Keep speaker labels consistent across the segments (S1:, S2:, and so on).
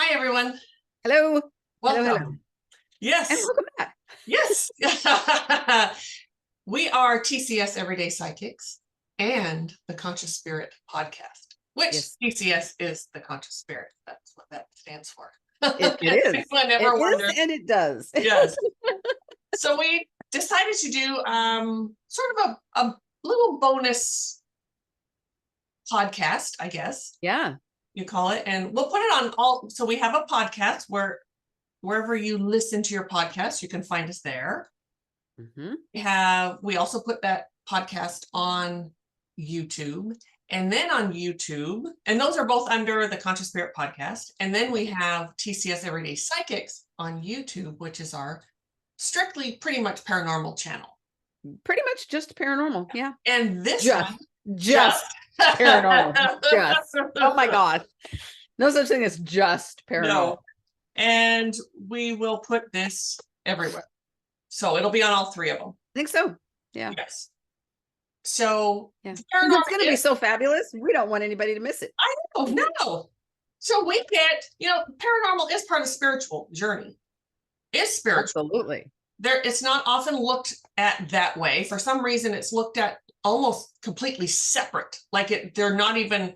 S1: Hi, everyone.
S2: Hello.
S1: Welcome.
S2: Hello.
S1: Yes.
S2: And welcome back.
S1: Yes. We are TCS Everyday Psychics and the Conscious Spirit podcast, which
S2: Yes.
S1: TCS is the Conscious Spirit. That's what that stands for.
S2: It is.
S1: Anyone ever
S2: It is,
S1: wondered?
S2: and it does.
S1: Yes. So we decided to do sort of a little bonus podcast, I guess.
S2: Yeah.
S1: You call it, and we'll put it on all. So we have a podcast wherever you listen to your podcast, you can find us there. We also put that podcast on YouTube, and then on YouTube, and those are both under the Conscious Spirit podcast. And then we have TCS Everyday Psychics on YouTube, which is our strictly pretty much paranormal channel.
S2: Pretty much just paranormal. Yeah.
S1: And this
S2: just paranormal. Just. Oh my God. No such thing as just paranormal.
S1: No. And we will put this everywhere. So it'll be on all three of them.
S2: I think so. Yeah.
S1: Yes. So
S2: yeah. It's going to be so fabulous. We don't want anybody to miss it.
S1: I know. No. So we get, paranormal is part of spiritual journey. It's spiritual.
S2: Absolutely.
S1: It's not often looked at that way. For some reason, it's looked at almost completely separate. Like they're not even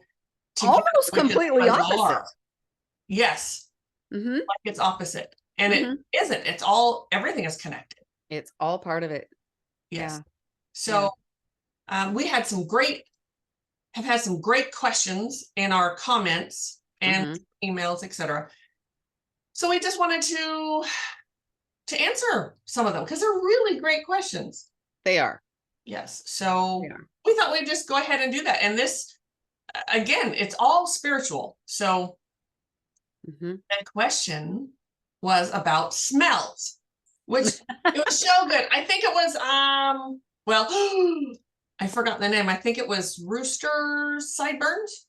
S1: together,
S2: almost completely opposite.
S1: Yes.
S2: Mm-hmm.
S1: Like it's opposite. And it isn't. It's everything is connected.
S2: It's all part of it.
S1: Yes.
S2: Yeah.
S1: So we have had some great questions in our comments and emails, etc. So we just wanted to answer some of them because they're really great questions.
S2: They are.
S1: Yes. So we thought we'd just go ahead and do that. And this, again, it's all spiritual. So that question was about smells, which it was so good. I think it was, I forgot the name. I think it was Rooster Sideburns.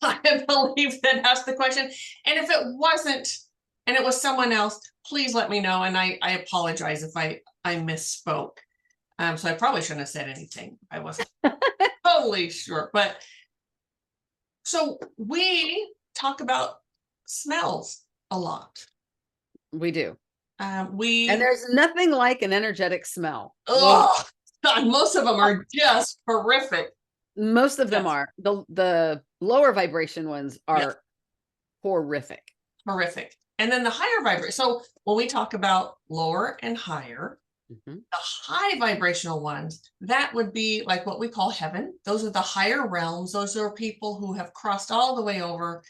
S1: I believe that asked the question. And if it wasn't, and it was someone else, please let me know. And I apologize if I misspoke. So I probably shouldn't have said anything. I wasn't totally sure. But so we talk about smells a lot.
S2: We do.
S1: And
S2: there's nothing like an energetic smell.
S1: Oh, God, most of them are just horrific.
S2: Most of them are. The lower vibration ones are horrific.
S1: Horrific. And then the higher vibration. So when we talk about lower and higher, the high vibrational ones, that would be like what we call heaven. Those are the higher realms. Those are people who have crossed all the way over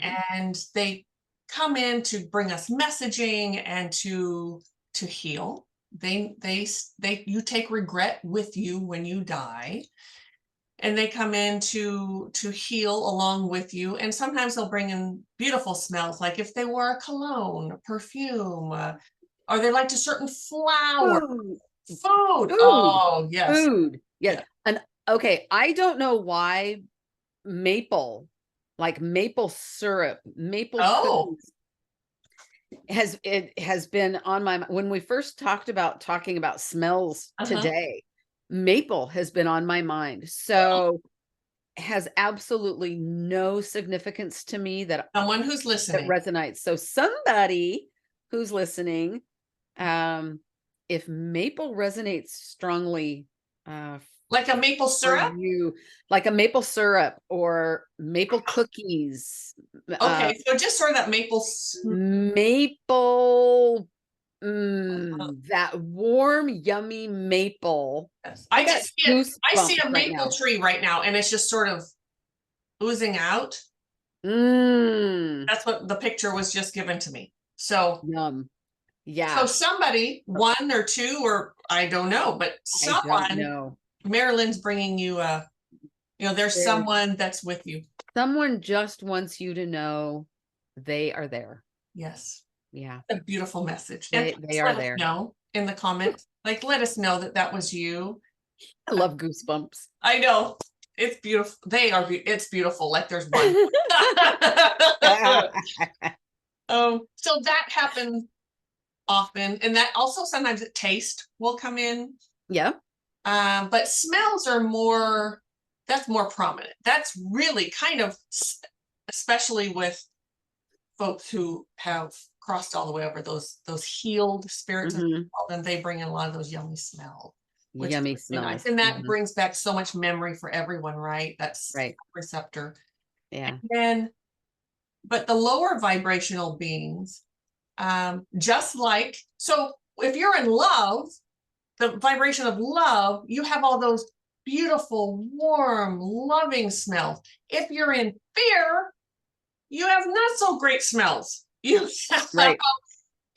S1: and they come in to bring us messaging and to heal. You take regret with you when you die, and they come in to heal along with you. And sometimes they'll bring in beautiful smells, like if they wore a cologne, a perfume, or they liked a certain flower, food. Oh yes,
S2: food. Yes. And okay, I don't know why maple syrup, cookies has been on my mind. When we first talking about smells today, maple has been on my mind. So has absolutely no significance to me that
S1: someone who's listening
S2: that resonates. So somebody who's listening, if maple resonates strongly,
S1: like a maple syrup,
S2: like a maple syrup or maple cookies.
S1: Okay, so just sort of that maple,
S2: that warm, yummy maple.
S1: Yes. I see a maple tree right now, and it's just sort of oozing out. That's what the picture was just given to me. So
S2: yum. Yeah.
S1: So somebody, one or two, or I don't know, but someone, Mari-Lyn's bringing you there's someone that's with you.
S2: Someone just wants you to know they are there.
S1: Yes.
S2: Yeah.
S1: A beautiful message.
S2: They are there.
S1: No, in the comments, let us know that was you.
S2: I love goosebumps.
S1: I know. It's beautiful. It's beautiful. Like there's one. So that happens often. And that also sometimes taste will come in.
S2: Yeah.
S1: But smells are that's more prominent. That's really kind of, especially with folks who have crossed all the way over, those healed spirits, and they bring in a lot of those yummy smells. Which
S2: Yummy
S1: is really nice.
S2: smells.
S1: And that brings back so much memory for everyone, right? That's
S2: Right.
S1: receptor.
S2: Yeah.
S1: And then, but the lower vibrational beings, just like, so if you're in love, the vibration of love, you have all those beautiful, warm, loving smells. If you're in fear, you have not so great smells. You have
S2: Right.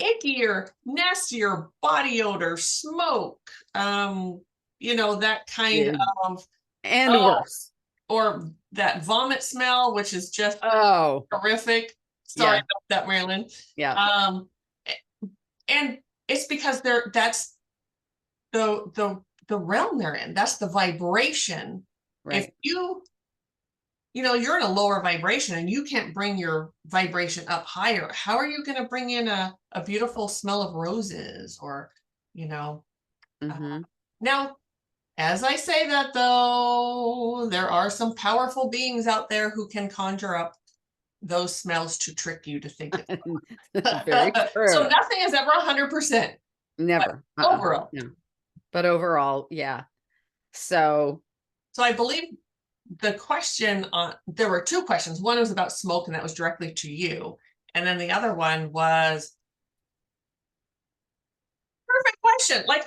S1: ickier, nastier body odor, smoke, that kind of,
S2: and worse.
S1: Or that vomit smell, which is just horrific. Sorry about that, Mari-Lyn.
S2: Yeah.
S1: And it's because that's the realm they're in. That's the vibration. Right. If you're in a lower vibration and you can't bring your vibration up higher, how are you going to bring in a beautiful smell of roses or, now, as I say that though, there are some powerful beings out there who can conjure up those smells to trick you to think it's
S2: very true.
S1: So nothing is ever 100%.
S2: Never.
S1: Overall.
S2: Yeah. But overall, yeah. So
S1: I believe the question there were two questions. One was about smoke, and that was directly to you. And then the other one was perfect question. Like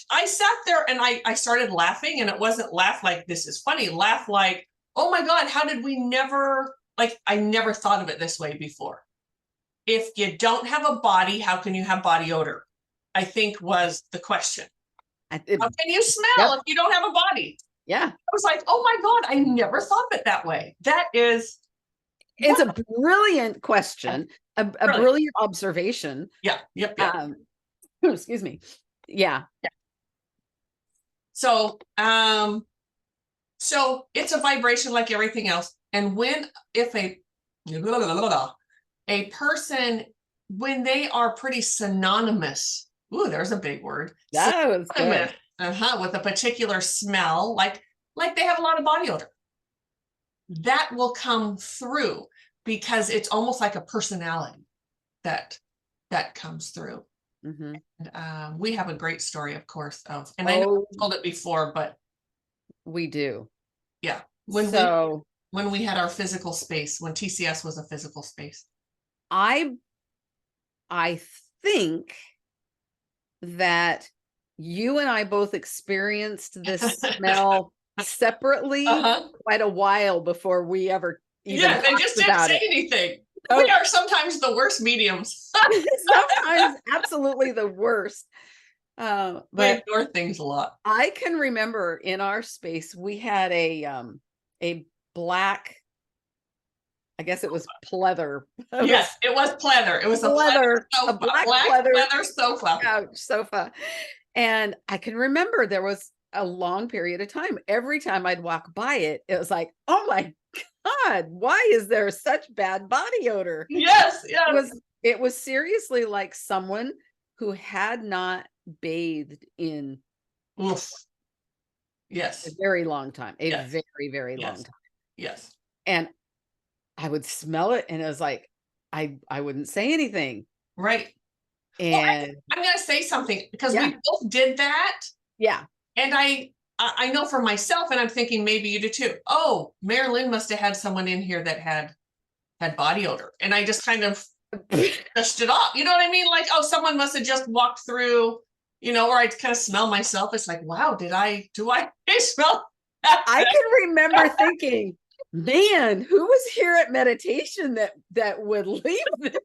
S1: I sat there and I started laughing, and it wasn't laugh like this is funny, laugh like, oh my God, how did we never, I never thought of it this way before. If you don't have a body, how can you have body odor? I think was the question. How can you smell if you don't have a body?
S2: Yeah.
S1: I was like, oh my God, I never thought of it that way.
S2: It's a brilliant question, a brilliant observation.
S1: Yeah. Yep.
S2: Excuse me. Yeah.
S1: So it's a vibration like everything else. And if a person, when they are pretty synonymous, there's a big word.
S2: That was good.
S1: With a particular smell, like they have a lot of body odor. That will come through because it's almost like a personality that comes through. And, we have a great story, of course, and I know I've told it before, but
S2: we do.
S1: Yeah. When we had our physical space, when TCS was a physical space.
S2: I think that you and I both experienced this smell separately quite a while before we ever even
S1: they just didn't say anything. We are sometimes the worst mediums.
S2: Sometimes absolutely the worst.
S1: But we ignore things a lot.
S2: I can remember in our space we had a black, I guess it was pleather.
S1: Yes, it was pleather. It was a pleather sofa, a black pleather
S2: sofa. And I can remember there was a long period of time. Every time I'd walk by it, it was like, oh my God, why is there such bad body odor?
S1: Yes.
S2: It was seriously like someone who had not bathed in a very long time, very, very long time.
S1: Yes.
S2: And I would smell it and it was like, I wouldn't say anything.
S1: Right.
S2: And
S1: I'm going to say something because we both did that.
S2: Yeah.
S1: And I know for myself, and I'm thinking maybe you do too. Oh, Mari-Lyn must have had someone in here that had body odor. And I just kind of pushed it off. You know what I mean? Like, oh, someone must have just walked through, or I kind of smell myself. It's like, wow, do I smell that?
S2: I can remember thinking, man, who was here at meditation that would leave this?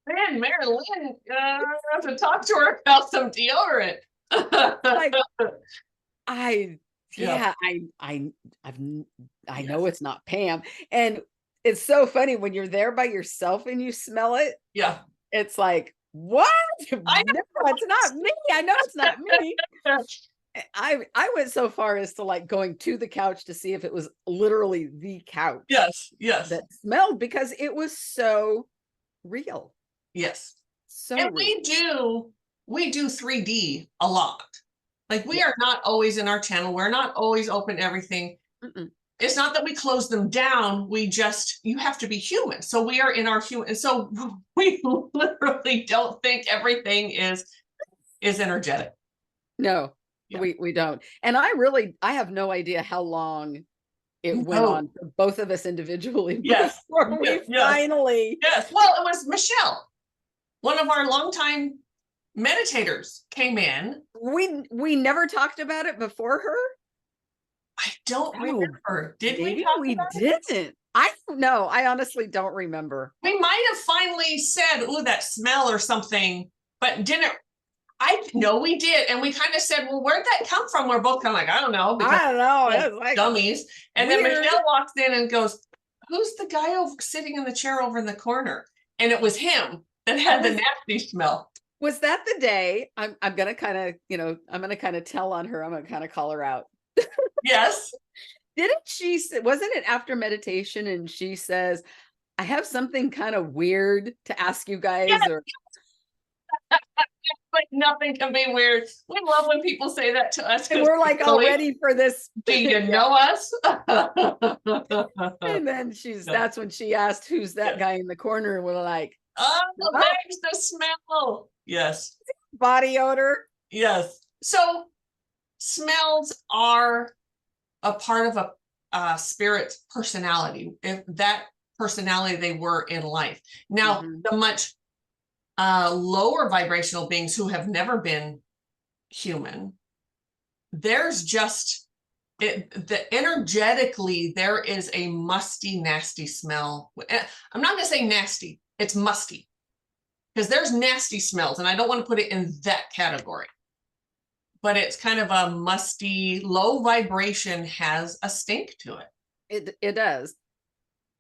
S1: Man, Mari-Lyn, I have to talk to her about some deodorant.
S2: I know it's not Pam. And it's so funny when you're there by yourself and you smell it.
S1: Yeah.
S2: It's like, what? No, it's not me. I know it's not me. I went so far as to going to the couch to see if it was literally the couch.
S1: Yes.
S2: That smelled, because it was so real.
S1: Yes.
S2: So
S1: and
S2: real.
S1: we do 3D a lot. Like we are not always in our channel. We're not always open to everything. it's not that we close them down. You have to be human. So we are in our human. And so we literally don't think everything is energetic.
S2: No,
S1: Yeah.
S2: we don't. And I have no idea how long it went on for both of us individually before we finally.
S1: Yes. Well, it was Michelle, one of our longtime meditators, came in.
S2: We never talked about it before her.
S1: I don't remember. Did
S2: maybe
S1: we talk
S2: we
S1: about
S2: didn't.
S1: it?
S2: I don't know. I honestly don't remember.
S1: We might have finally said, "Ooh, that smell" or something, but didn't. I know we did, and we kind of said, "Well, where'd that come from?" We're both kind of like, "I don't know," because
S2: I don't know. It's like
S1: dummies. And
S2: weird.
S1: then Michelle walks in and goes, "Who's the guy sitting in the chair over in the corner?" And it was him that had the nasty smell.
S2: Was that the day? I'm gonna kind of, I'm gonna kind of tell on her. I'm gonna kind of call her out.
S1: Yes.
S2: Wasn't it after meditation and she says, "I have something kind of weird to ask you guys,"
S1: yes.
S2: or
S1: like nothing can be weird. We love when people say that to us.
S2: And we're like all ready for this.
S1: Do you know us?
S2: And then that's when she asked, "Who's that guy in the corner?" And we're like,
S1: "Oh, there's the smell." Yes.
S2: Body odor.
S1: Yes. So smells are a part of a spirit's personality. If that personality they were in life. Now, the much lower vibrational beings who have never been human, there's just energetically there is a musty, nasty smell. I'm not going to say nasty, it's musty, because there's nasty smells, and I don't want to put it in that category, but it's kind of a musty, low vibration, has a stink to it.
S2: It does.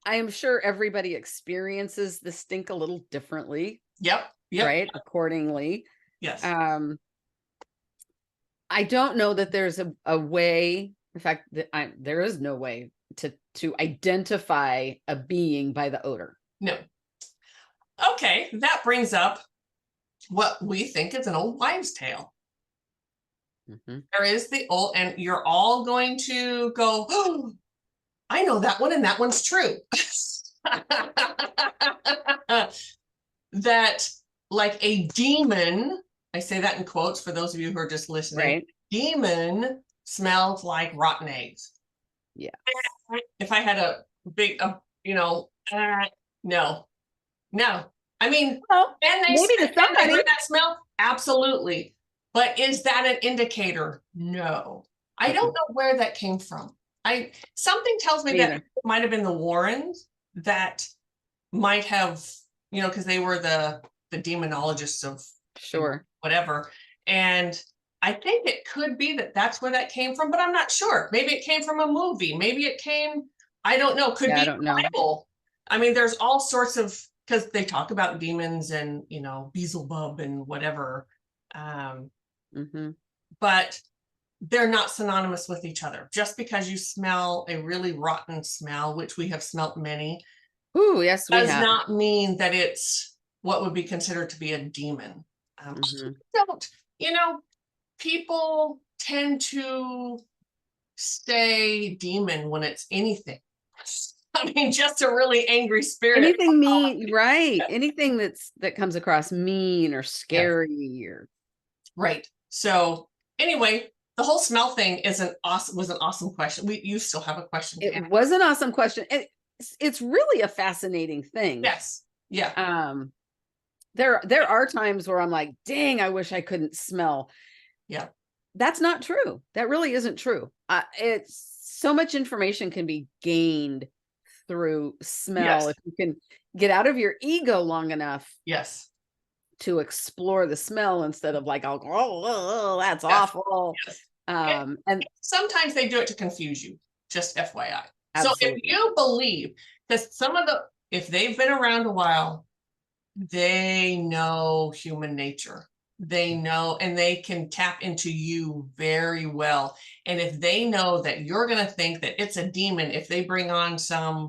S2: I am sure everybody experiences the stink a little differently.
S1: Yep.
S2: Right. Accordingly.
S1: Yes.
S2: I don't know that there's a way. In fact, there is no way to identify a being by the odor.
S1: No. Okay, that brings up what we think is an old wives' tale. There is the old, and you're all going to go, "Oh, I know that one, and that one's true." That like a demon, I say that in quotes for those of you who are just listening,
S2: right?
S1: Demon smells like rotten eggs.
S2: Yeah.
S1: If I had a big, no. I mean,
S2: maybe to somebody
S1: that smell, absolutely. But is that an indicator? No. I don't know where that came from. Something tells me that it might have been the Warrens that might have, because they were the demonologists of whatever. And I think it could be that that's where that came from, but I'm not sure. Maybe it came from a movie. Maybe it came, I don't know. Could be the Bible. I mean, there's all sorts of, because they talk about demons and, Beelzebub and whatever. But they're not synonymous with each other. Just because you smell a really rotten smell, which we have smelt many,
S2: yes,
S1: does not mean that it's what would be considered to be a demon. People tend to say demon when it's anything. I mean, just a really angry spirit.
S2: Anything mean, right? Anything that comes across mean or scary or
S1: right. So anyway, the whole smell thing was an awesome question. You still have a question?
S2: It was an awesome question. It's really a fascinating thing.
S1: Yes. Yeah.
S2: There are times where I'm like, dang, I wish I couldn't smell.
S1: Yeah.
S2: That's not true. That really isn't true. It's so much information can be gained through smell if you can get out of your ego long enough.
S1: Yes.
S2: To explore the smell instead of like, oh, that's awful.
S1: Yes.
S2: And
S1: sometimes they do it to confuse you, just FYI.
S2: Absolutely.
S1: So if you believe, because if they've been around a while, they know human nature. They know, and they can tap into you very well. And if they know that you're going to think that it's a demon, if they bring on some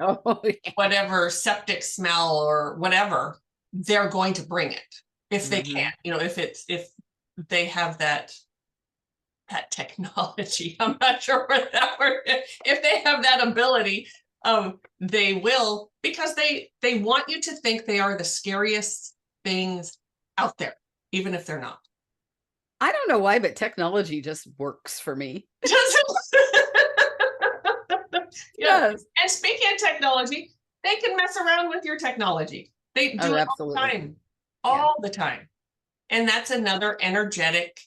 S1: whatever septic smell or whatever, they're going to bring it if they can, if they have that that technology. I'm not sure where that word, if they have that ability, they will, because they want you to think they are the scariest things out there, even if they're not.
S2: I don't know why, but technology just works for me.
S1: Yeah.
S2: Yes.
S1: And speaking of technology, they can mess around with your technology. They do it all the time, all the time. And that's another energetic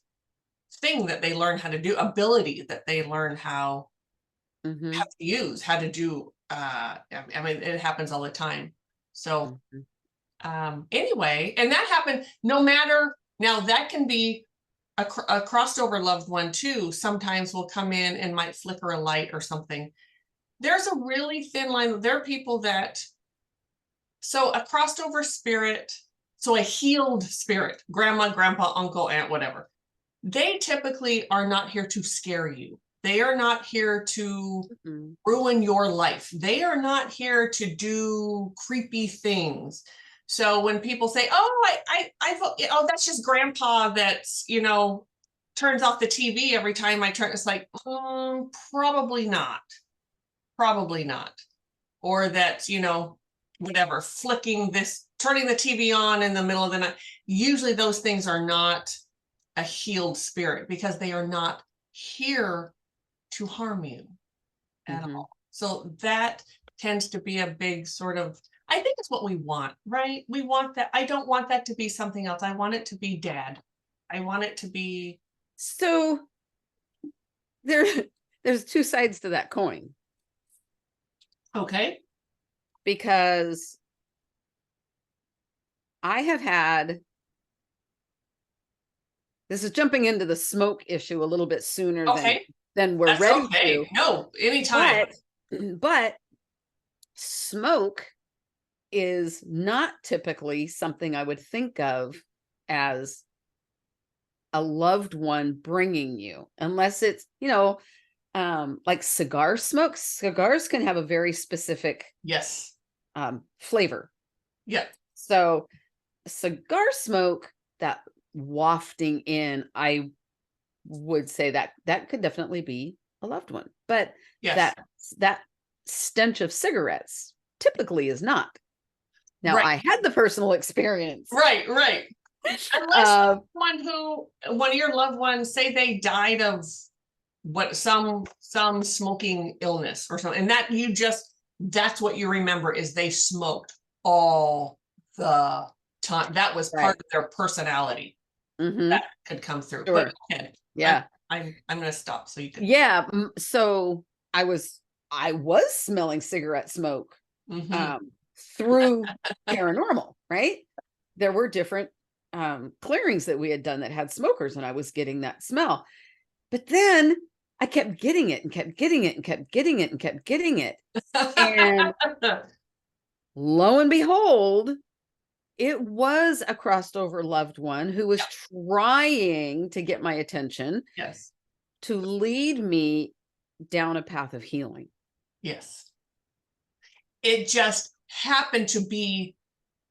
S1: thing that they learn how to do, ability that they learn how to use, how to do. I mean, it happens all the time. So anyway, and that happened no matter, now that can be a crossed over loved one too. Sometimes will come in and might flicker a light or something. There's a really thin line. There are people that, so a crossed over spirit, so a healed spirit, grandma, grandpa, uncle, aunt, whatever, they typically are not here to scare you. They are not here to ruin your life. They are not here to do creepy things. So when people say, "Oh, oh, that's just grandpa that's, turns off the TV every time I turn," it's like, probably not. Probably not. Or that, whatever, turning the TV on in the middle of the night. Usually those things are not a healed spirit, because they are not here to harm you at all. So that tends to be a big sort of, I think it's what we want, right? We want that. I don't want that to be something else. I want it to be dad. I want it to be.
S2: So there's two sides to that coin.
S1: Okay.
S2: Because I have had, this is jumping into the smoke issue a little bit sooner than we're ready to.
S1: No, anytime.
S2: But smoke is not typically something I would think of as a loved one bringing you, unless it's, like cigar smoke. Cigars can have a very specific flavor.
S1: Yeah.
S2: So cigar smoke, that wafting in, I would say that could definitely be a loved one. But that stench of cigarettes typically is not. Now, I had the personal experience.
S1: Right. Unless one of your loved ones, say they died of some smoking illness or something, and that that's what you remember, is they smoked all the time. That was part of their personality. That could come through.
S2: Sure.
S1: But
S2: yeah.
S1: I'm gonna stop so you can.
S2: Yeah. So I was smelling cigarette smoke through paranormal, right? There were different clearings that we had done that had smokers, and I was getting that smell. But then I kept getting it and kept getting it and kept getting it and kept getting it. And lo and behold, it was a crossed over loved one who was trying to get my attention.
S1: Yes.
S2: To lead me down a path of healing.
S1: Yes. It just happened to be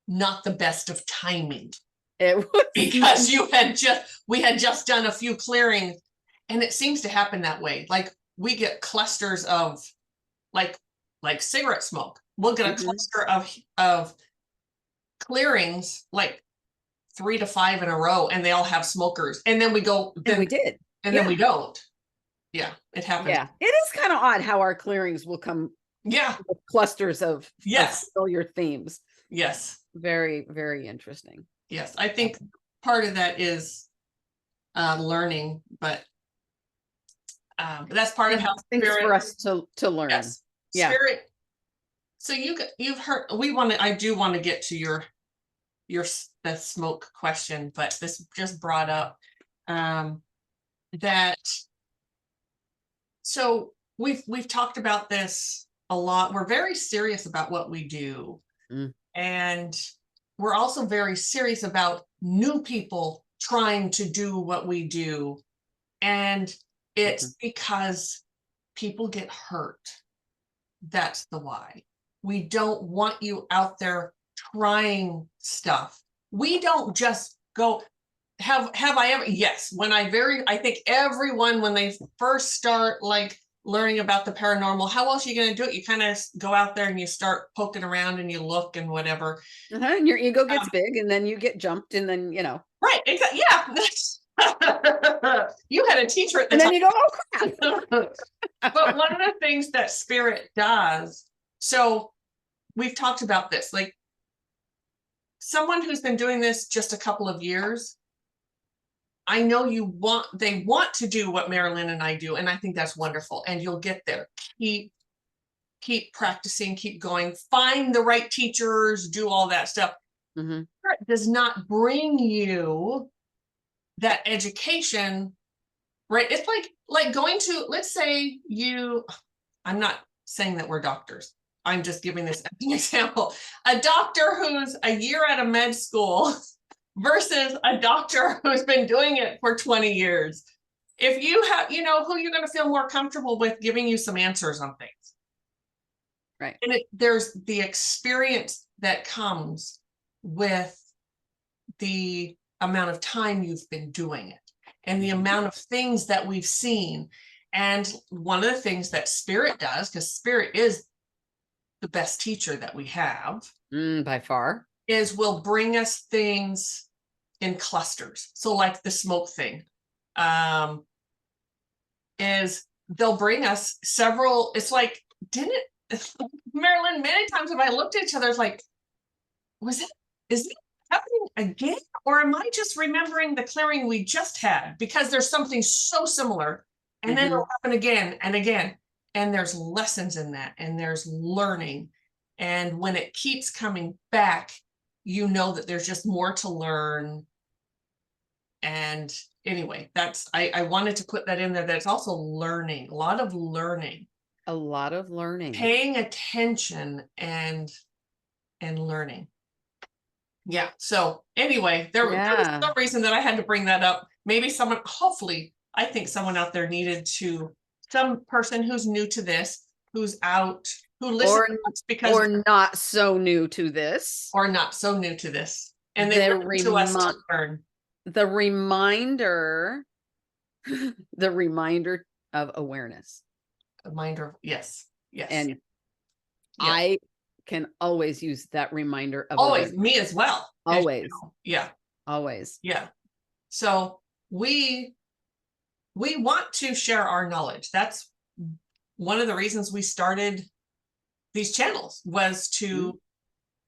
S1: not the best of timing.
S2: It was
S1: because we had just done a few clearings, and it seems to happen that way. Like we get clusters of like cigarette smoke. We'll get a cluster of clearings, like 3 to 5 in a row, and they all have smokers. And then we go,
S2: and we did.
S1: And then we don't. Yeah, it happens.
S2: Yeah, it is kind of odd how our clearings will come with clusters of familiar themes.
S1: Yes.
S2: Very, very interesting.
S1: Yes, I think part of that is learning, but that's part of how
S2: things for us to learn.
S1: Yes. Spirit. So you've heard, I do want to get to the smoke question, but this just brought up that. So we've talked about this a lot. We're very serious about what we do, and we're also very serious about new people trying to do what we do, and it's because people get hurt. That's the why. We don't want you out there trying stuff. We don't just go. have I ever? Yes. I think everyone, when they first start like learning about the paranormal, how else are you going to do it? You kind of go out there and you start poking around and you look and whatever.
S2: And your ego gets big, and then you get jumped, and then,
S1: Right. Exactly. Yeah. You had a teacher at the
S2: and
S1: time.
S2: then you go, oh crap.
S1: But one of the things that spirit does, so we've talked about this, like someone who's been doing this just a couple of years, I know they want to do what Mari-Lyn and I do, and I think that's wonderful. And you'll get there. Keep practicing, keep going, find the right teachers, do all that stuff.
S2: Mm-hmm.
S1: It does not bring you that education, right? It's like going to, let's say I'm not saying that we're doctors. I'm just giving this as an example. A doctor who's a year out of med school versus a doctor who's been doing it for 20 years. If you have, who you're going to feel more comfortable with giving you some answers on things.
S2: Right.
S1: And there's the experience that comes with the amount of time you've been doing it and the amount of things that we've seen. And one of the things that spirit does, because spirit is the best teacher that we have,
S2: by far,
S1: is will bring us things in clusters. So like the smoke thing, is they'll bring us several, it's like, Mari-Lyn, many times have I looked at each other, it's like, is it happening again? Or am I just remembering the clearing we just had? Because there's something so similar, and then it'll happen again and again. And there's lessons in that, and there's learning. And when it keeps coming back, you know that there's just more to learn. And anyway, I wanted to put that in there. That's also learning, a lot of learning. Paying attention and learning. Yeah. So anyway, there was no reason that I had to bring that up. Maybe hopefully, I think someone out there some person who's new to this, who listens
S2: or not so new to this,
S1: and they listen to us to learn.
S2: The reminder of awareness.
S1: Yes.
S2: And yes. I can always use that reminder of
S1: always awareness. Me as well.
S2: Always.
S1: Yeah.
S2: Always.
S1: Yeah. So we want to share our knowledge. That's one of the reasons we started these channels, was to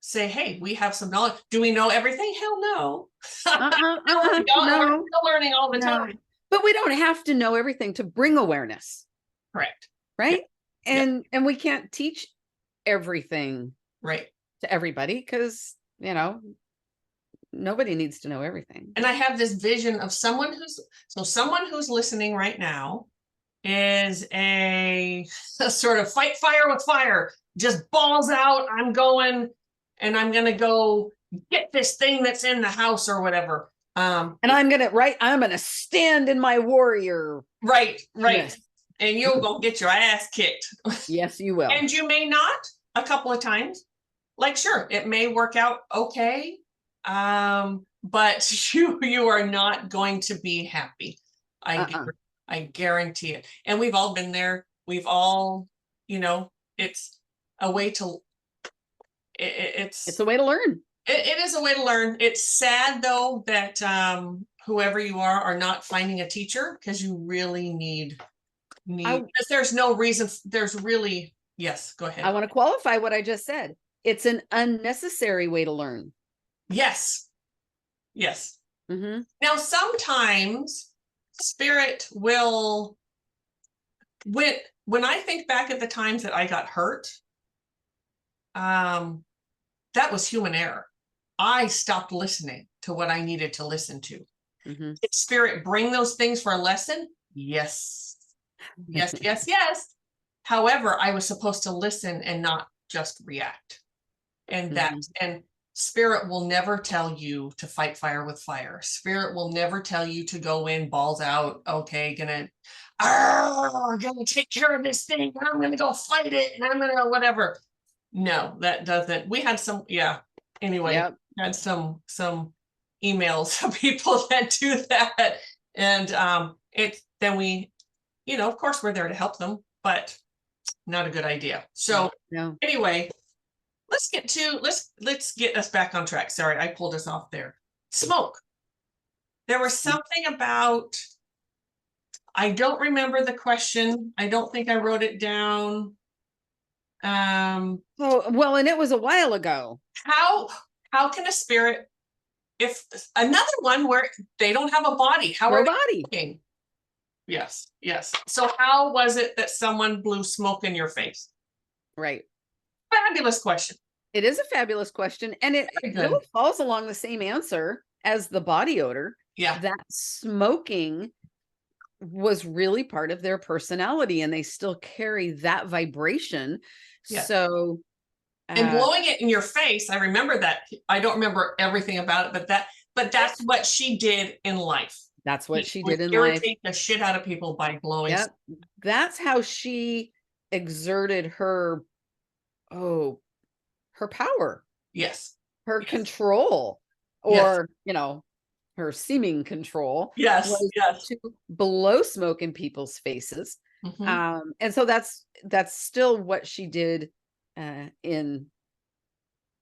S1: say, hey, we have some knowledge. Do we know everything? Hell no.
S2: No.
S1: We're still learning all the time.
S2: But we don't have to know everything to bring awareness.
S1: Correct.
S2: Right. Yeah. And we can't teach everything to everybody, because nobody needs to know everything.
S1: And I have this vision of someone who's listening right now is a sort of fight fire with fire, just balls out. I'm going, and I'm going to go get this thing that's in the house or whatever.
S2: And I'm going to stand in my warrior.
S1: Right. Yes. And you'll go get your ass kicked.
S2: Yes, you will.
S1: And you may not a couple of times. Like, sure, it may work out okay. But you are not going to be happy. I guarantee it. And we've all been there. We've all, it's a way to,
S2: it's a way to learn.
S1: It is a way to learn. It's sad though that whoever you are not finding a teacher, because you really need because there's no reason. Yes, go ahead.
S2: I want to qualify what I just said. It's an unnecessary way to learn.
S1: Yes. Now, sometimes spirit will, when I think back at the times that I got hurt, that was human error. I stopped listening to what I needed to listen to. Did spirit bring those things for a lesson? Yes. However, I was supposed to listen and not just react. And and spirit will never tell you to fight fire with fire. Spirit will never tell you to go in balls out. Okay, gonna take care of this thing. I'm gonna go fight it, and I'm gonna whatever. No, that doesn't. We had some, anyway, had some emails of people that do that. And then we, of course we're there to help them, but not a good idea. So anyway, let's get us back on track. Sorry, I pulled us off there. Smoke. There was something about, I don't remember the question. I don't think I wrote it down.
S2: Well, and it was a while ago.
S1: How can a spirit, if another one where they don't have a body, how are they smoking? Yes. So how was it that someone blew smoke in your face?
S2: Right.
S1: Fabulous question.
S2: It is a fabulous question. And it really falls along the same answer as the body odor.
S1: Yeah.
S2: That smoking was really part of their personality, and they still carry that vibration. Yeah. So
S1: and blowing it in your face, I remember that. I don't remember everything about it, but that's what she did in life.
S2: That's what she did in life.
S1: Irritate the shit out of people by blowing.
S2: Yep. That's how she exerted her power.
S1: Yes.
S2: Her control, or her seeming control.
S1: Yes.
S2: To blow smoke in people's faces. Mm-hmm. And so that's still what she did in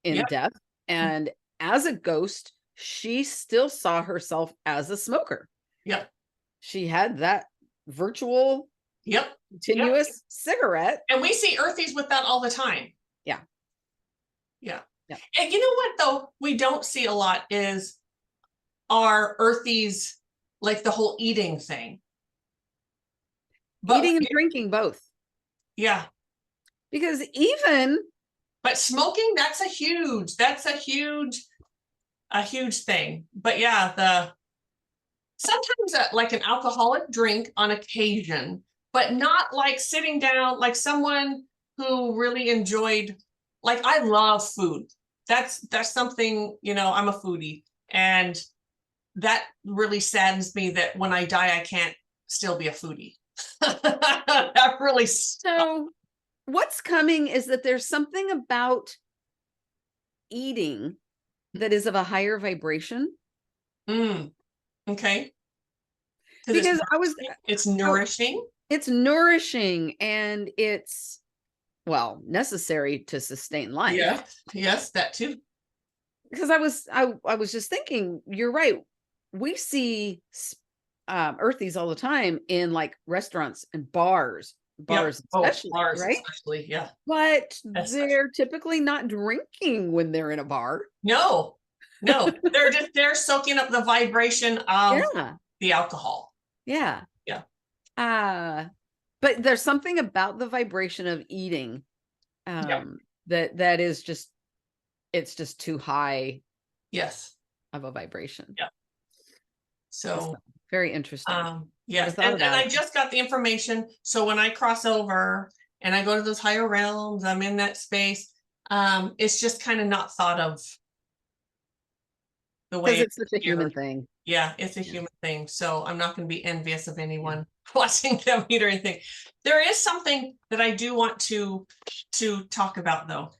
S2: death. And as a ghost, she still saw herself as a smoker.
S1: Yep.
S2: She had that virtual continuous cigarette.
S1: And we see Earthies with that all the time.
S2: Yeah.
S1: And you know what, though, we don't see a lot is our Earthies, like the whole eating thing.
S2: But eating and drinking both.
S1: Yeah.
S2: Because
S1: but smoking, that's a huge thing. But yeah, sometimes like an alcoholic drink on occasion, but not like sitting down, like someone who really enjoyed, like I love food. That's something, I'm a foodie, and that really saddens me that when I die, I can't still be a foodie. That really
S2: so what's coming is that there's something about eating that is of a higher vibration.
S1: Okay.
S2: Because
S1: it's nourishing.
S2: It's nourishing, and it's necessary to sustain life.
S1: Yeah. Yes, that too.
S2: Because I was just thinking, you're right. We see Earthies all the time in like restaurants and bars especially, bars, right?
S1: Especially, yeah.
S2: But they're typically not drinking when they're in a bar.
S1: No, they're soaking up the vibration of the alcohol.
S2: Yeah. But there's something about the vibration of eating that is just, it's just too high.
S1: Yes.
S2: Of a vibration.
S1: Yeah. So
S2: very interesting.
S1: Yes. And I just got the information. So when I cross over and I go to those higher realms, I'm in that space. It's just kind of not thought of the way
S2: it's such a human thing.
S1: Yeah, it's a human thing. So I'm not going to be envious of anyone watching them eat or anything. There is something that I do want to talk about, though.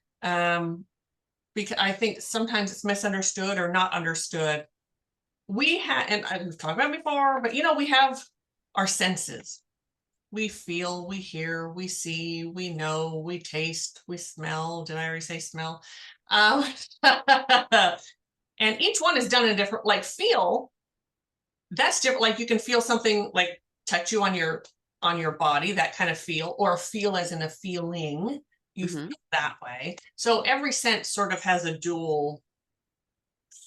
S1: Because I think sometimes it's misunderstood or not understood. We have, and I've talked about it before, but we have our senses. We feel, we hear, we see, we know, we taste, we smell. Did I already say smell? And each one is done in a different, like feel, that's different. Like you can feel something like touch you on your body, that kind of feel, or feel as in a feeling. You feel that way. So every sense sort of has a dual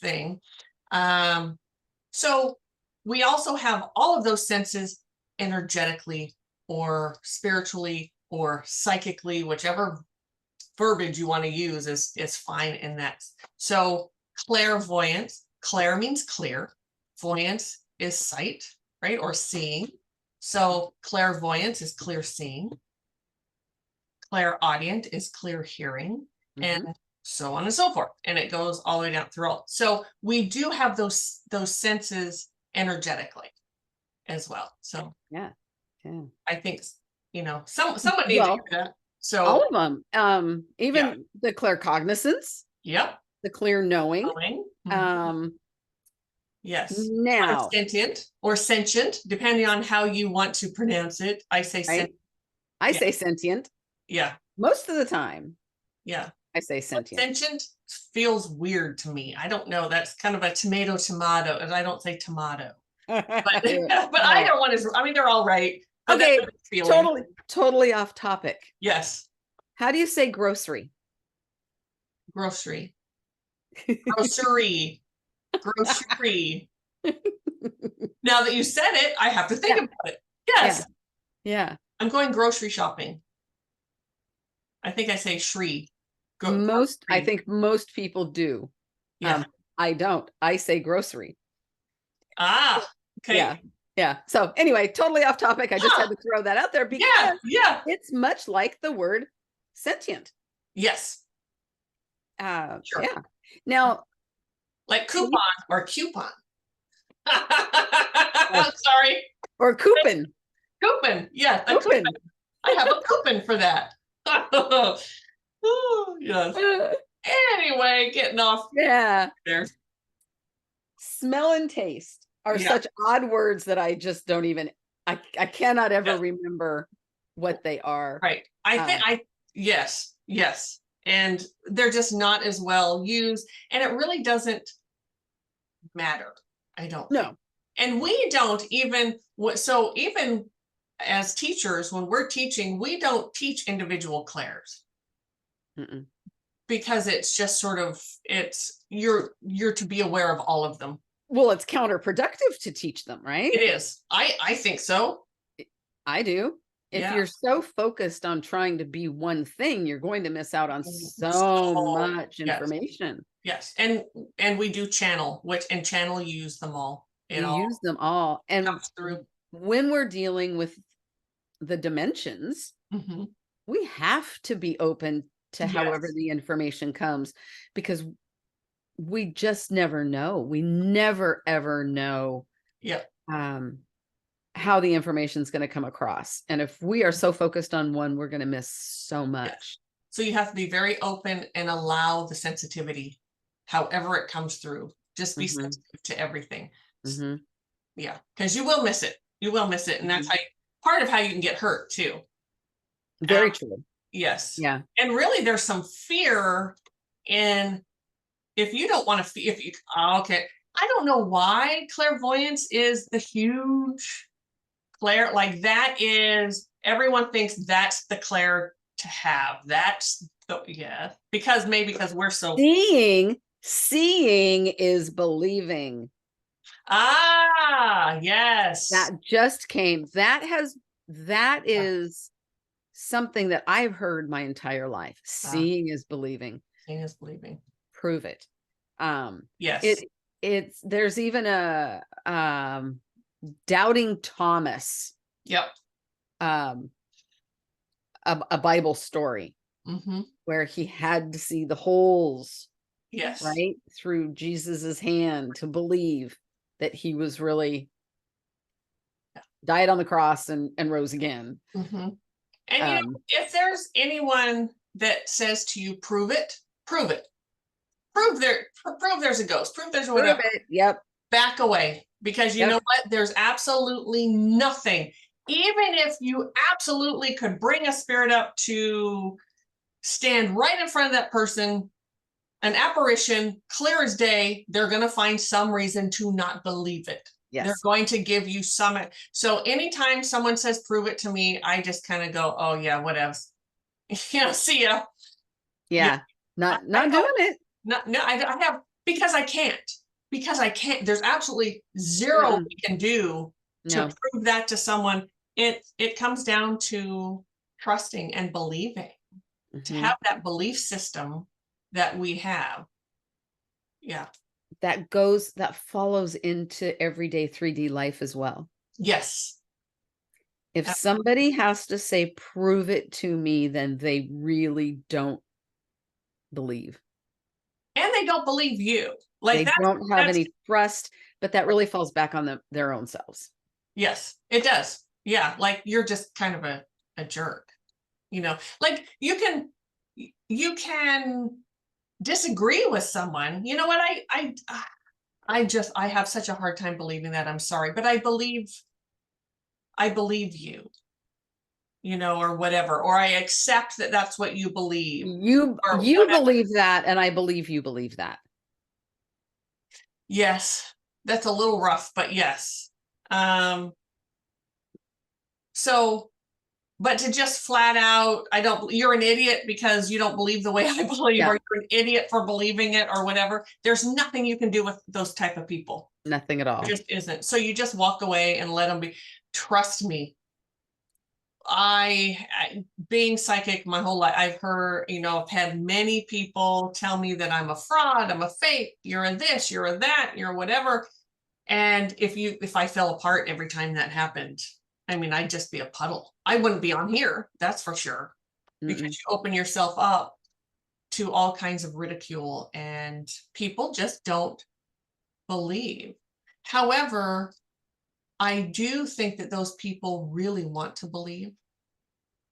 S1: thing. So we also have all of those senses energetically or spiritually or psychically, whichever verbiage you want to use is fine in that. So clairvoyance, clair means clear, voyance is sight, right? Or seeing. So clairvoyance is clear seeing. Clairaudient is clear hearing, and so on and so forth. And it goes all the way down through all. So we do have those senses energetically as well. So I think someone needs to hear that. So
S2: all of them, even the claircognizance.
S1: Yep.
S2: The clear knowing.
S1: Yes.
S2: Now,
S1: Or sentient, depending on how you want to pronounce it. I say
S2: right?
S1: sentient.
S2: I
S1: Yeah.
S2: say sentient.
S1: Yeah.
S2: Most of the time.
S1: Yeah.
S2: I say sentient.
S1: Sentient feels weird to me. I don't know. That's kind of a tomato, and I don't say tomato. But, but either one is, I mean, they're all right.
S2: Okay, totally off topic.
S1: Yes.
S2: How do you say grocery?
S1: Grocery. Grocery. Grocery. Now that you said it, I have to think about it. Yes.
S2: Yeah.
S1: I'm going grocery shopping. I think I say Shri.
S2: I think most people do.
S1: Yeah.
S2: I don't. I say grocery.
S1: Ah, okay.
S2: Yeah. Yeah. So anyway, totally off topic. I just had to throw that out there because it's much like the word sentient.
S1: Yes.
S2: Sure. Yeah. Now,
S1: like coupon or coupon. I'm sorry.
S2: Or coupon.
S1: Coupon. Yeah. Coupon. I have a coupon for that. Oh, yes. Anyway, getting off.
S2: Yeah.
S1: There.
S2: Smell and taste are such odd words that I just don't even, I cannot ever remember what they are.
S1: Right. Yes. And they're just not as well used. And it really doesn't matter. I don't think. And we don't even, so even as teachers, when we're teaching, we don't teach individual clairs. Because it's just sort of, you're to be aware of all of them.
S2: Well, it's counterproductive to teach them, right?
S1: It is. I think so.
S2: I do. If you're so focused on trying to be one thing, you're going to miss out on so much information.
S1: Yes. And we do channel, and channel use them all.
S2: Use them all. And when we're dealing with the dimensions, we have to be open to however the information comes, because we just never know. We never, ever know how the information is going to come across. And if we are so focused on one, we're going to miss so much.
S1: So you have to be very open and allow the sensitivity, however it comes through. Just be sensitive to everything. Yeah, because you will miss it. You will miss it. And that's part of how you can get hurt too.
S2: Very true.
S1: Yes.
S2: Yeah.
S1: And really there's some fear in, if you don't want to, okay. I don't know why clairvoyance is the huge clair, like that is, everyone thinks that's the clair to have. That's the, because we're so
S2: seeing is believing.
S1: Ah, yes.
S2: That just came. That is something that I've heard my entire life. Seeing is believing.
S1: Seeing is believing.
S2: Prove it.
S1: Yes.
S2: There's even a Doubting Thomas.
S1: Yep.
S2: A Bible story where he had to see the holes.
S1: Yes.
S2: Right through Jesus's hand to believe that he was really died on the cross and rose again.
S1: And if there's anyone that says to you, prove it, prove there's a ghost, prove there's whatever.
S2: Yep.
S1: Back away, because you know what? There's absolutely nothing. Even if you absolutely could bring a spirit up to stand right in front of that person, an apparition, clear as day, they're going to find some reason to not believe it. Yes. They're going to give you some. So anytime someone says, prove it to me, I just kind of go, oh yeah, whatever. See ya.
S2: Yeah. Not doing it.
S1: I have, because I can't, there's absolutely zero we can do to prove that to someone. It comes down to trusting and believing, to have that belief system that we have. Yeah.
S2: That follows into everyday 3D life as well.
S1: Yes.
S2: If somebody has to say, prove it to me, then they really don't believe.
S1: And they don't believe you.
S2: Like they don't have any trust, but that really falls back on their own selves.
S1: Yes, it does. Yeah. Like you're just kind of a jerk, like you can disagree with someone. You know what? I have such a hard time believing that. I'm sorry, but I believe you, or whatever, or I accept that that's what you believe.
S2: You believe that, and I believe you believe that.
S1: Yes, that's a little rough, but yes. So, but to just flat out, you're an idiot because you don't believe the way I believe, or you're an idiot for believing it, or whatever. There's nothing you can do with those type of people.
S2: Nothing at all.
S1: It just isn't. So you just walk away and let them be. Trust me. Being psychic my whole life, I've heard, I've had many people tell me that I'm a fraud, I'm a fake, you're a this, you're a that, you're whatever. And if I fell apart every time that happened, I mean, I'd just be a puddle. I wouldn't be on here, that's for sure. Because you open yourself up to all kinds of ridicule, and people just don't believe. However, I do think that those people really want to believe.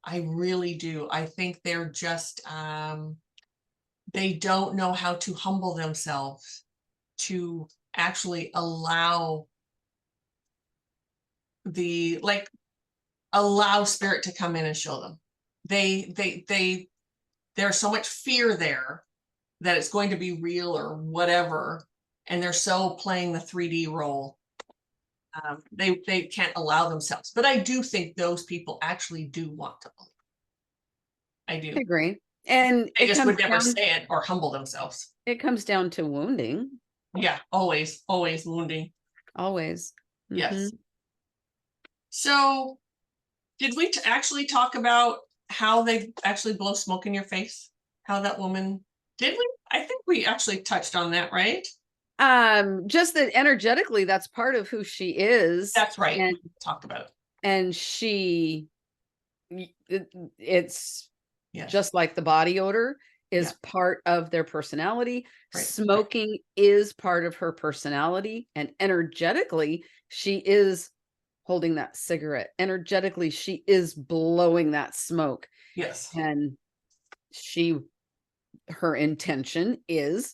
S1: I really do. I think they're just, they don't know how to humble themselves to actually allow spirit to come in and show them. There's so much fear there that it's going to be real or whatever. And they're so playing the 3D role. They can't allow themselves, but I do think those people actually do want to believe. I do.
S2: I agree. And
S1: they just would never say it or humble themselves.
S2: It comes down to wounding.
S1: Yeah, always wounding.
S2: Always.
S1: Yes. So did we actually talk about how they actually blow smoke in your face? How that woman, did we? I think we actually touched on that, right?
S2: Just that energetically, that's part of who she is.
S1: That's right. And we talked about it.
S2: And it's just like the body odor is part of their personality. Right. Smoking is part of her personality. And energetically, she is holding that cigarette. Energetically, she is blowing that smoke.
S1: Yes.
S2: And her intention is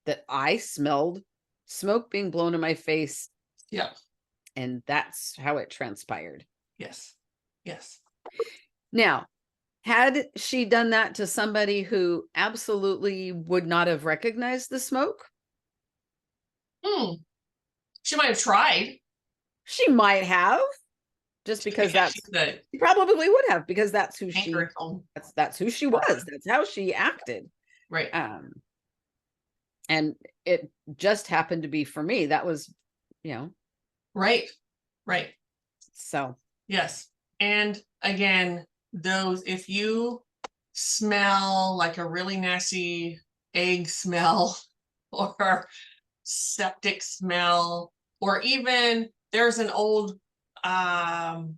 S2: that I smelled smoke being blown in my face.
S1: Yeah.
S2: And that's how it transpired.
S1: Yes. Yes.
S2: Now, had she done that to somebody who absolutely would not have recognized the smoke?
S1: She might have tried.
S2: She might have. Just because she probably would have, because that's who that's who she was. That's how she acted.
S1: Right.
S2: And it just happened to be for me. That was,
S1: Right. Right.
S2: So.
S1: Yes. And again, if you smell like a really nasty egg smell or septic smell, or even there's an old, kind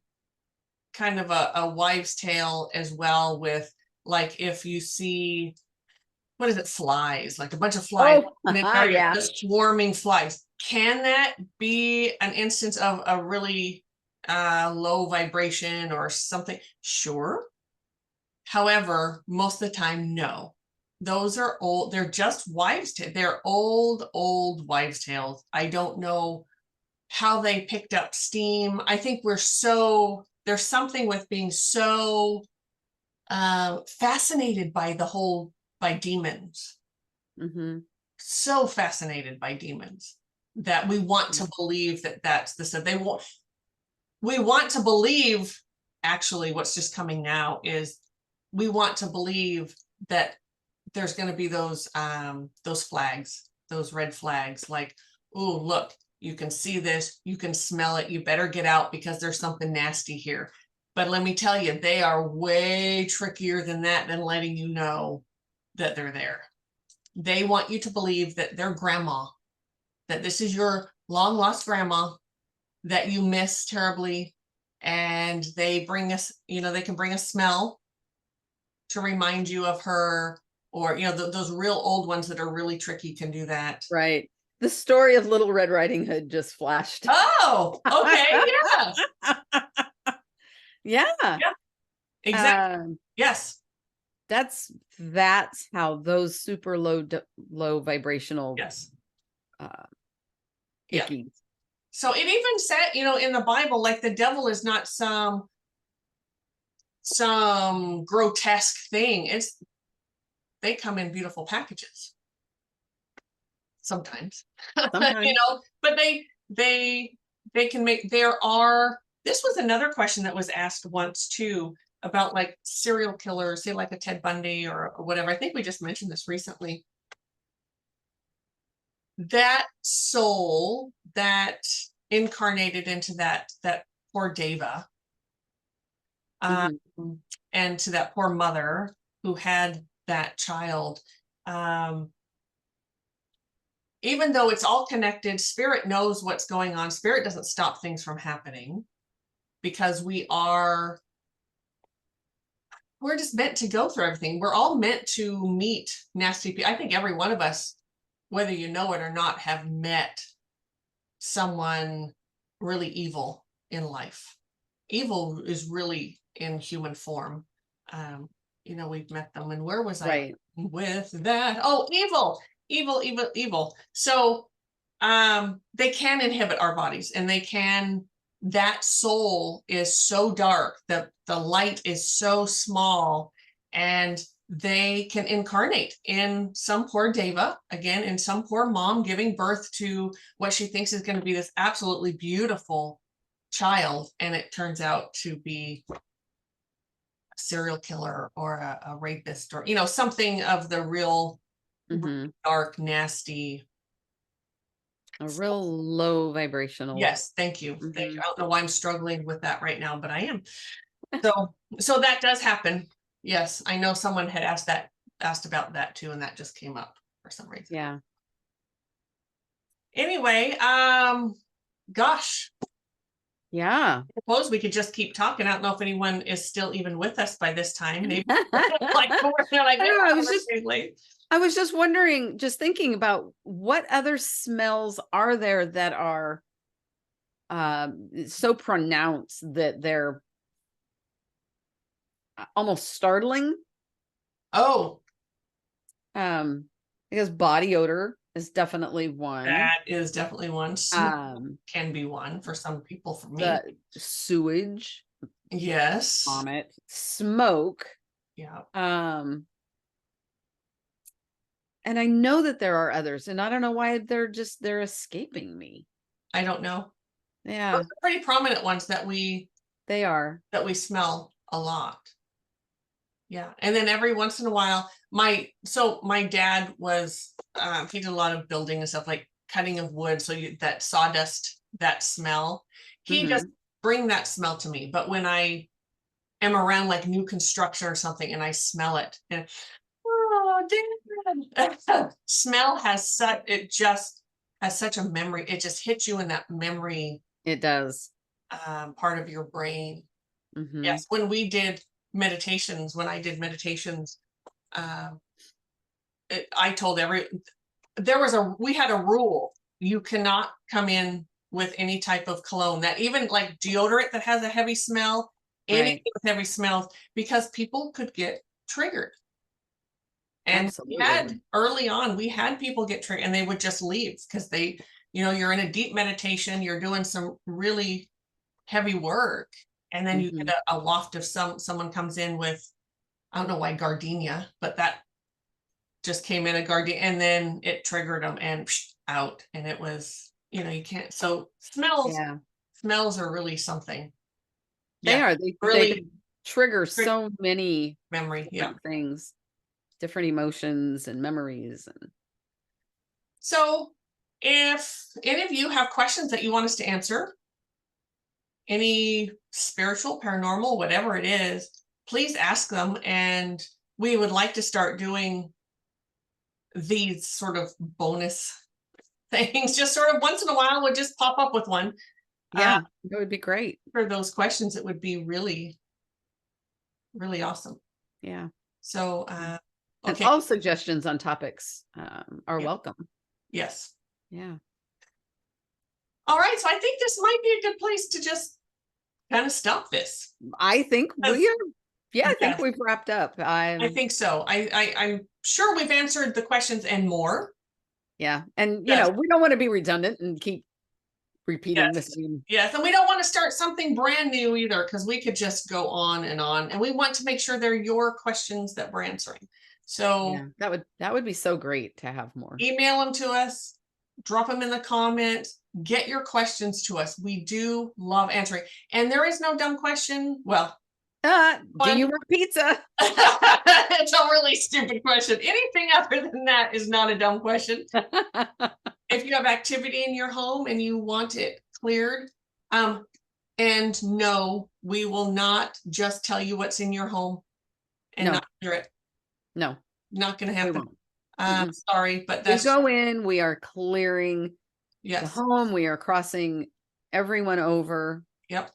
S1: of a wives' tale as well, with like, if you see, what is it, flies, like a bunch of flies, just swarming flies. Can that be an instance of a really low vibration or something? Sure. However, most of the time, no. Those are old. They're just wives' tales. They're old wives' tales. I don't know how they picked up steam. I think there's something with being so fascinated by demons. So fascinated by demons that we want to believe that that's the stuff we want to believe. Actually, what's just coming now is we want to believe that there's going to be those flags, those red flags, like, oh, look, you can see this, you can smell it, you better get out because there's something nasty here. But let me tell you, they are way trickier than that, than letting you know that they're there. They want you to believe that their grandma, that this is your long lost grandma that you miss terribly. And they bring us, they can bring a smell to remind you of her, or, those real old ones that are really tricky can do that.
S2: Right. The story of Little Red Riding Hood just flashed.
S1: Oh, okay.
S2: Yeah.
S1: Yeah. Exactly. Yes.
S2: That's how those super low vibrational icky.
S1: So it even said, in the Bible, like the devil is not some grotesque thing. They come in beautiful packages. Sometimes,
S2: Sometimes.
S1: but they can make, this was another question that was asked once too, about like serial killers, say like a Ted Bundy or whatever. I think we just mentioned this recently. That soul that incarnated into that poor Deva, and to that poor mother who had that child, even though it's all connected, spirit knows what's going on. Spirit doesn't stop things from happening, because we're just meant to go through everything. We're all meant to meet nasty people. I think every one of us, whether you know it or not, have met someone really evil in life. Evil is really in human form. We've met them. And where was I with that? Oh, evil. So they can inhibit our bodies, and that soul is so dark, that the light is so small, and they can incarnate in some poor Deva, again, in some poor mom giving birth to what she thinks is going to be this absolutely beautiful child, and it turns out to be a serial killer or a rapist, or something of the real dark, nasty,
S2: a real low vibrational.
S1: Yes, thank you. Thank you. I don't know why I'm struggling with that right now, but I am. So that does happen. Yes, I know someone had asked about that too, and that just came up for some reason.
S2: Yeah.
S1: Anyway, gosh.
S2: Yeah.
S1: I suppose we could just keep talking. I don't know if anyone is still even with us by this time. Maybe
S2: I was just wondering, just thinking about what other smells are there that are so pronounced that they're almost startling.
S1: Oh.
S2: Because body odor is definitely one.
S1: That is definitely one. Can be one for some people. For me,
S2: the sewage.
S1: Yes.
S2: Vomit. Smoke.
S1: Yeah.
S2: And I know that there are others, and I don't know why they're escaping me.
S1: I don't know.
S2: Yeah.
S1: Those are pretty prominent ones that we smell a lot. Yeah. And then every once in a while, my dad was, he did a lot of building and stuff, like cutting of wood. So that sawdust, that smell, he just bring that smell to me. But when I am around like new construction or something and I smell it, and smell has such a memory. It just hits you in that memory.
S2: It does.
S1: Part of your brain. Yes. When I did meditations, I told we had a rule. You cannot come in with any type of cologne, that even like deodorant that has a heavy smell, anything with heavy smells, because people could get triggered. And early on, we had people get triggered and they would just leave, because you're in a deep meditation, you're doing some really heavy work, and then you get a waft of someone comes in with, I don't know why, gardenia, but that just came in a gardenia, and then it triggered them and out. And it was, you can't. So smells are really something.
S2: They are. They really trigger so many
S1: memory
S2: things, different emotions and memories. And
S1: so if any of you have questions that you want us to answer, any spiritual, paranormal, whatever it is, please ask them. And we would like to start doing these sort of bonus things, just sort of once in a while. We'll just pop up with one.
S2: Yeah, it would be great.
S1: For those questions, it would be really, really awesome.
S2: Yeah.
S1: So,
S2: and all suggestions on topics are welcome.
S1: Yes.
S2: Yeah.
S1: All right. So I think this might be a good place to just kind of stop this.
S2: I think we are. Yeah, I think we've wrapped up.
S1: I think so. I'm sure we've answered the questions and more.
S2: Yeah. And,
S1: Yes.
S2: we don't want to be redundant and keep repeating the
S1: Yes.
S2: same.
S1: Yes. And we don't want to start something brand new either, because we could just go on. And we want to make sure they're your questions that we're answering. So
S2: Yeah, that would be so great to have more.
S1: email them to us, drop them in the comments, get your questions to us. We do love answering. And there is no dumb question. Well,
S2: Do you want pizza?
S1: it's a really stupid question. Anything other than that is not a dumb question. If you have activity in your home and you want it cleared, and no, we will not just tell you what's in your home and
S2: No.
S1: not clear it.
S2: No.
S1: Not going to
S2: We
S1: happen.
S2: won't.
S1: Sorry, but
S2: We
S1: that's
S2: go in, we are clearing the
S1: yes.
S2: home, we are crossing everyone over.
S1: Yep.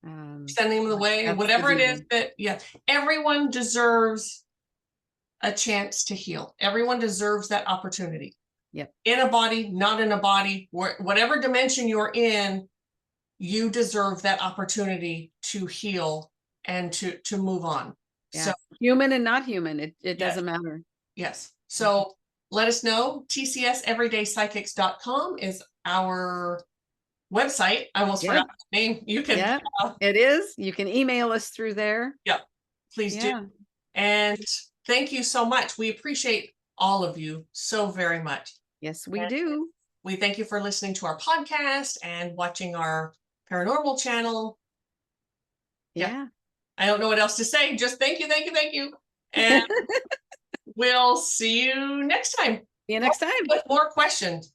S1: Sending them away, and
S2: that's
S1: whatever
S2: the
S1: it is that, everyone deserves a chance to heal. Everyone deserves that opportunity.
S2: Yep.
S1: In a body, not in a body, whatever dimension you're in, you deserve that opportunity to heal and to move on.
S2: Yeah.
S1: So
S2: human and not human, it
S1: Yes.
S2: doesn't matter.
S1: yes. So let us know. TCSEverydayPsychics.com is our website. I almost
S2: Yeah.
S1: forgot the name. You can
S2: Yeah, it is. You can email us through there.
S1: please
S2: Yeah.
S1: do. And thank you so much. We appreciate all of you so very much.
S2: Yes, we
S1: And
S2: do.
S1: we thank you for listening to our podcast and watching our paranormal channel.
S2: Yeah.
S1: I don't know what else to say. Just thank you, thank you, thank you. And we'll see you next time.
S2: See you next time.
S1: With more questions.